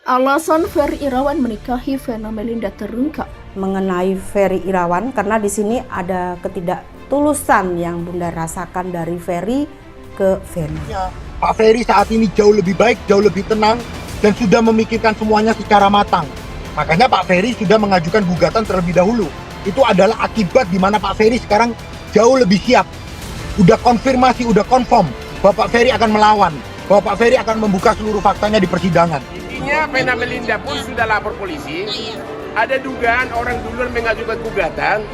Alasan Ferry Irawan menikahi Vena Melinda terungkap. Mengenai Ferry Irawan, karena di sini ada ketidaktulusan yang Bunda rasakan dari Ferry ke Vena. Pak Ferry saat ini jauh lebih baik, jauh lebih tenang, dan sudah memikirkan semuanya secara matang. Makanya Pak Ferry sudah mengajukan gugatan terlebih dahulu. Itu adalah akibat di mana Pak Ferry sekarang jauh lebih siap. Udah konfirmasi, udah confirm bahwa Pak Ferry akan melawan, bahwa Pak Ferry akan membuka seluruh faktanya di persidangan. Intinya Vena Melinda pun sudah lapor polisi. Ada dugaan orang duluan mengajukan gugatan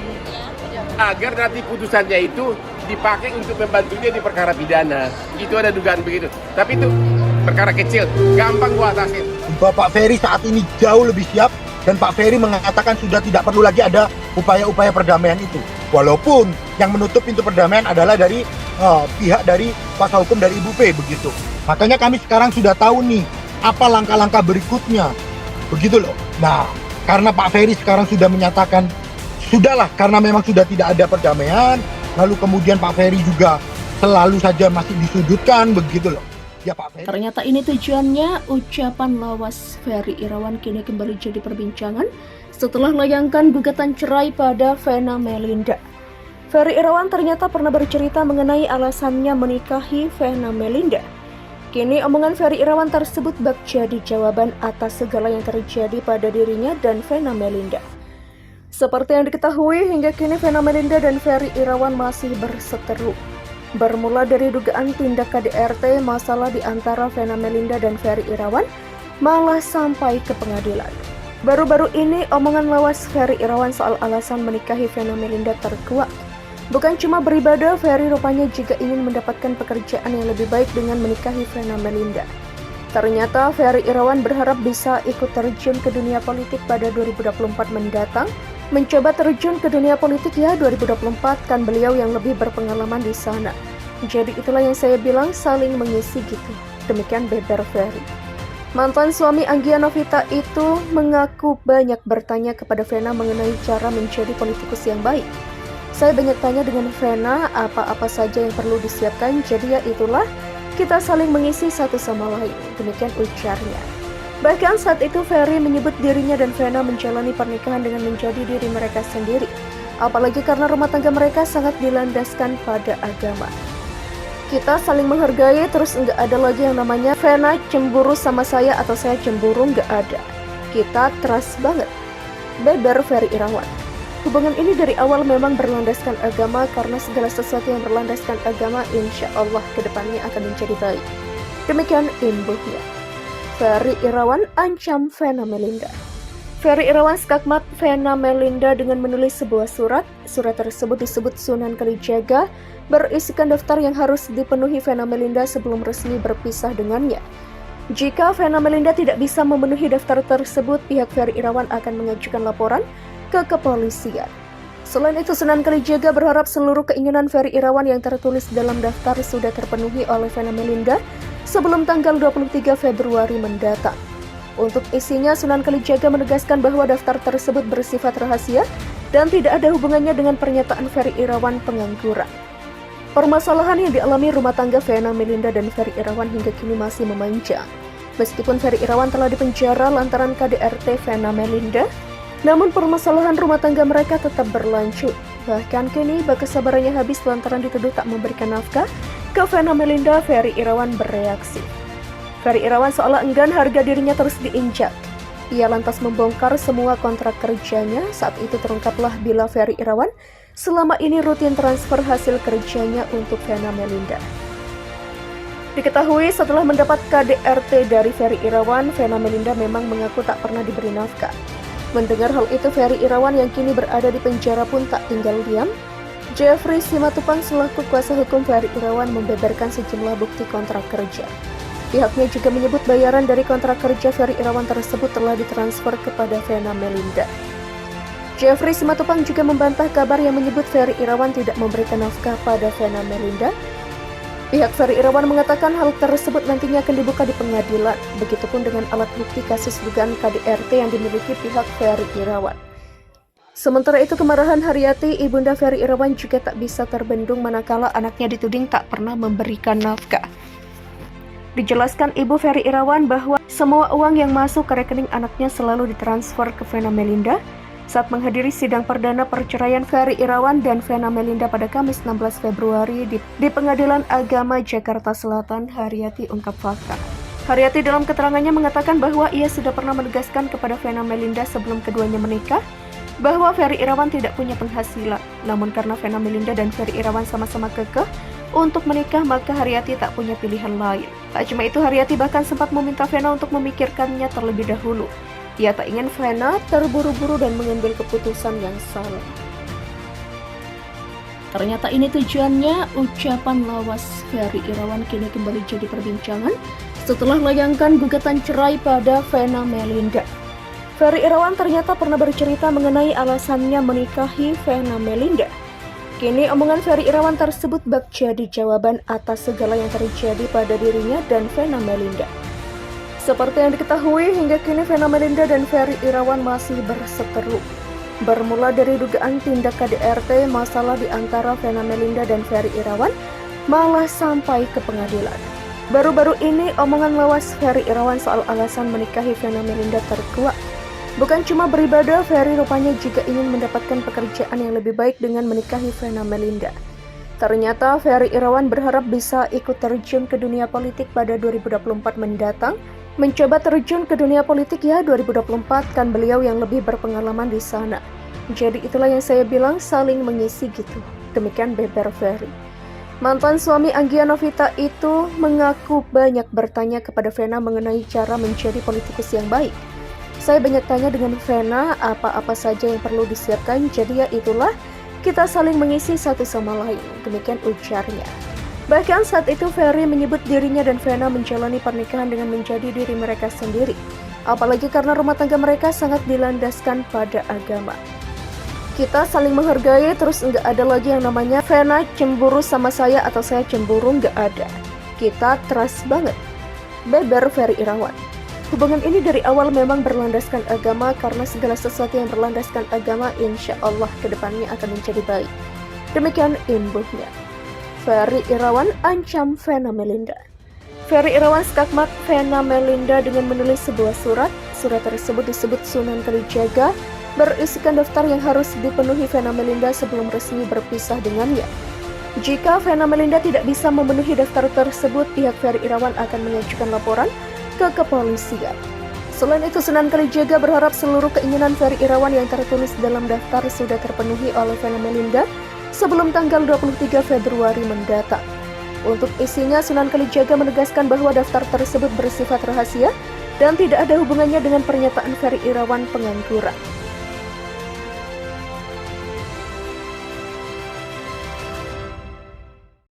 agar nanti putusannya itu dipakai untuk membantu dia di perkara pidana. Itu ada dugaan begitu. Tapi itu perkara kecil, gampang gua atasin. Bapak Ferry saat ini jauh lebih siap dan Pak Ferry mengatakan sudah tidak perlu lagi ada upaya-upaya perdamaian itu. Walaupun yang menutup pintu perdamaian adalah dari pihak dari kuasa hukum dari Ibu P begitu. Makanya kami sekarang sudah tahu nih apa langkah-langkah berikutnya. Begitu loh. Nah, karena Pak Ferry sekarang sudah menyatakan sudahlah karena memang sudah tidak ada perdamaian, lalu kemudian Pak Ferry juga selalu saja masih disudutkan begitu loh. Ya Pak Ferry. Ternyata ini tujuannya. Ucapan lawas Ferry Irawan kini kembali jadi perbincangan setelah melayangkan gugatan cerai pada Vena Melinda. Ferry Irawan ternyata pernah bercerita mengenai alasannya menikahi Vena Melinda. Kini omongan Ferry Irawan tersebut bak jadi jawaban atas segala yang terjadi pada dirinya dan Vena Melinda. Seperti yang diketahui, hingga kini Vena Melinda dan Ferry Irawan masih berseteru. Bermula dari dugaan tindak KDRT masalah di antara Vena Melinda dan Ferry Irawan, malah sampai ke pengadilan. Baru-baru ini omongan lawas Ferry Irawan soal alasan menikahi Vena Melinda terkuak. Bukan cuma beribadah, Ferry rupanya juga ingin mendapatkan pekerjaan yang lebih baik dengan menikahi Vena Melinda. Ternyata Ferry Irawan berharap bisa ikut terjun ke dunia politik pada 2024 mendatang. Mencoba terjun ke dunia politik ya 2024, kan beliau yang lebih berpengalaman di sana. Jadi itulah yang saya bilang, saling mengisi gitu. Demikian beber Ferry. Mantan suami Anggia Novita itu mengaku banyak bertanya kepada Vena mengenai cara menjadi politikus yang baik. Saya banyak tanya dengan Vena apa-apa saja yang perlu disiapkan, jadi ya itulah, kita saling mengisi satu sama lain. Demikian ujarnya. Bahkan saat itu Ferry menyebut dirinya dan Vena menjalani pernikahan dengan menjadi diri mereka sendiri. Apalagi karena rumah tangga mereka sangat dilandaskan pada agama. Kita saling menghargai, terus nggak ada lagi yang namanya Vena cemburu sama saya atau saya cemburu, nggak ada. Kita trust banget. Beber Ferry Irawan. Hubungan ini dari awal memang berlandaskan agama, karena segala sesuatu yang berlandaskan agama insya Allah kedepannya akan menjadi baik. Demikian imbuhnya. Ferry Irawan ancam Vena Melinda. Ferry Irawan skakmat Vena Melinda dengan menulis sebuah surat. Surat tersebut disebut Sunan Kalijaga, berisikan daftar yang harus dipenuhi Vena Melinda sebelum resmi berpisah dengannya. Jika Vena Melinda tidak bisa memenuhi daftar tersebut, pihak Ferry Irawan akan mengajukan laporan ke kepolisian. Selain itu, Sunan Kalijaga berharap seluruh keinginan Ferry Irawan yang tertulis dalam daftar sudah terpenuhi oleh Vena Melinda sebelum tanggal 23 Februari mendatang. Untuk isinya, Sunan Kalijaga menegaskan bahwa daftar tersebut bersifat rahasia dan tidak ada hubungannya dengan pernyataan Ferry Irawan pengangguran. Permasalahan yang dialami rumah tangga Vena Melinda dan Ferry Irawan hingga kini masih memanjang. Meskipun Ferry Irawan telah dipenjara lantaran KDRT Vena Melinda, namun permasalahan rumah tangga mereka tetap berlanjut. Bahkan kini bak kesabarannya habis lantaran dituduh tak memberikan nafkah ke Vena Melinda. Ferry Irawan bereaksi. Ferry Irawan seolah enggan harga dirinya terus diinjak. Ia lantas membongkar semua kontrak kerjanya. Saat itu terungkaplah bila Ferry Irawan selama ini rutin transfer hasil kerjanya untuk Vena Melinda. Diketahui setelah mendapat KDRT dari Ferry Irawan, Vena Melinda memang mengaku tak pernah diberi nafkah. Mendengar hal itu, Ferry Irawan yang kini berada di penjara pun tak tinggal diam. Jeffrey Simatupang selaku kuasa hukum Ferry Irawan membeberkan sejumlah bukti kontrak kerja. Pihaknya juga menyebut bayaran dari kontrak kerja Ferry Irawan tersebut telah ditransfer kepada Vena Melinda. Jeffrey Simatupang juga membantah kabar yang menyebut Ferry Irawan tidak memberikan nafkah pada Vena Melinda. Pihak Ferry Irawan mengatakan hal tersebut nantinya akan dibuka di pengadilan. Begitupun dengan alat bukti kasus dugaan KDRT yang dimiliki pihak Ferry Irawan. Sementara itu, kemarahan Haryati, ibunda Ferry Irawan, juga tak bisa terbendung manakala anaknya dituding tak pernah memberikan nafkah. Dijelaskan Ibu Ferry Irawan bahwa semua uang yang masuk ke rekening anaknya selalu ditransfer ke Vena Melinda. Saat menghadiri sidang perdana perceraian Ferry Irawan dan Vena Melinda pada Kamis 16 Februari di Pengadilan Agama Jakarta Selatan, Haryati ungkap fakta. Haryati dalam keterangannya mengatakan bahwa ia sudah pernah menegaskan kepada Vena Melinda sebelum keduanya menikah bahwa Ferry Irawan tidak punya penghasilan. Namun karena Vena Melinda dan Ferry Irawan sama-sama kekeh untuk menikah, maka Haryati tak punya pilihan lain. Tak cuma itu, Haryati bahkan sempat meminta Vena untuk memikirkannya terlebih dahulu. Ia tak ingin Vena terburu-buru dan mengambil keputusan yang salah. Ternyata ini tujuannya. Ucapan lawas Ferry Irawan kini kembali jadi perbincangan setelah melayangkan gugatan cerai pada Vena Melinda. Ferry Irawan ternyata pernah bercerita mengenai alasannya menikahi Vena Melinda. Kini omongan Ferry Irawan tersebut bak jadi jawaban atas segala yang terjadi pada dirinya dan Vena Melinda. Seperti yang diketahui, hingga kini Vena Melinda dan Ferry Irawan masih berseteru. Bermula dari dugaan tindak KDRT, masalah di antara Vena Melinda dan Ferry Irawan malah sampai ke pengadilan. Baru-baru ini omongan lawas Ferry Irawan soal alasan menikahi Vena Melinda terkuak. Bukan cuma beribadah, Ferry rupanya juga ingin mendapatkan pekerjaan yang lebih baik dengan menikahi Vena Melinda. Ternyata Ferry Irawan berharap bisa ikut terjun ke dunia politik pada 2024 mendatang. Mencoba terjun ke dunia politik 2024, kan beliau yang lebih berpengalaman di sana. Jadi itulah yang saya bilang, saling mengisi gitu. Demikian beber Ferry. Mantan suami Anggia Novita itu mengaku banyak bertanya kepada Vena mengenai cara menjadi politikus yang baik. Saya banyak tanya dengan Vena apa-apa saja yang perlu disiapkan, jadi itulah kita saling mengisi satu sama lain. Demikian ujarnya. Bahkan saat itu Ferry menyebut dirinya dan Vena menjalani pernikahan dengan menjadi diri mereka sendiri. Apalagi karena rumah tangga mereka sangat dilandaskan pada agama. Kita saling menghargai, terus nggak ada lagi yang namanya Vena cemburu sama saya atau saya cemburu, nggak ada. Kita trust banget. Beber Ferry Irawan. Hubungan ini dari awal memang berlandaskan agama, karena segala sesuatu yang berlandaskan agama insya Allah kedepannya akan menjadi baik. Demikian imbuhnya. Ferry Irawan ancam Vena Melinda. Ferry Irawan skakmat Vena Melinda dengan menulis sebuah surat. Surat tersebut disebut Sunan Kalijaga, berisikan daftar yang harus dipenuhi Vena Melinda sebelum resmi berpisah dengannya. Jika Vena Melinda tidak bisa memenuhi daftar tersebut, pihak Ferry Irawan akan mengajukan laporan ke kepolisian. Selain itu, Sunan Kalijaga berharap seluruh keinginan Ferry Irawan yang tertulis dalam daftar sudah terpenuhi oleh Vena Melinda sebelum tanggal 23 Februari mendatang. Untuk isinya, Sunan Kalijaga menegaskan bahwa daftar tersebut bersifat rahasia dan tidak ada hubungannya dengan pernyataan Ferry Irawan pengangguran.